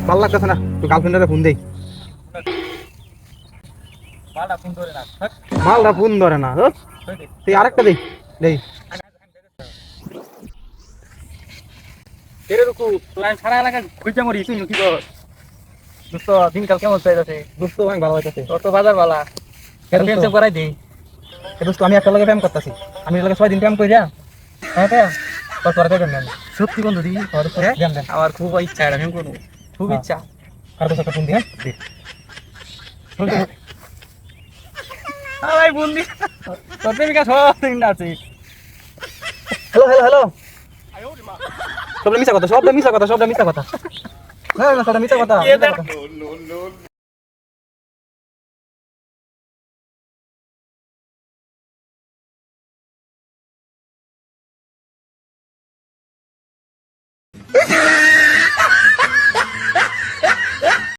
ভালো লাগতেছে না, তুই গার্লফ্রেন্ডের ফোন দেই। মালটা ফোন ধরে না থাক। মালটা ফোন ধরে না, তুই আরেকটা দেই দেই। তেরে রুকু তোর সারা এলাকা খুঁজে মরি তুই কি কর দোস্ত দিনকাল কেমন চাইতেছে দোস্ত আমি ভালো হইতাছে। তোর তো বাজার বালা প্রেম চেম করাই দিই দোস্ত আমি একটা লগে প্রেম করতেছি, আমি এর লগে 6 দিন প্রেম কইরা হ্যাঁ কে তোর দেবেন না। সত্যি বন্ধু দি দেন দেন, আমার খুব ইচ্ছা এটা প্রেম করবো খুব ইচ্ছা আর দোস্ত একটা ফোন দি। হ্যাঁ দে। ভাই বন্ধু তোর প্রেমিকা সব দিন আছে হ্যালো হ্যালো হ্যালো, সবটা মিছা কথা, সবটা মিছা কথা, সবটা মিছা কথা। হ্যাঁ না, সবটা মিছা কথা।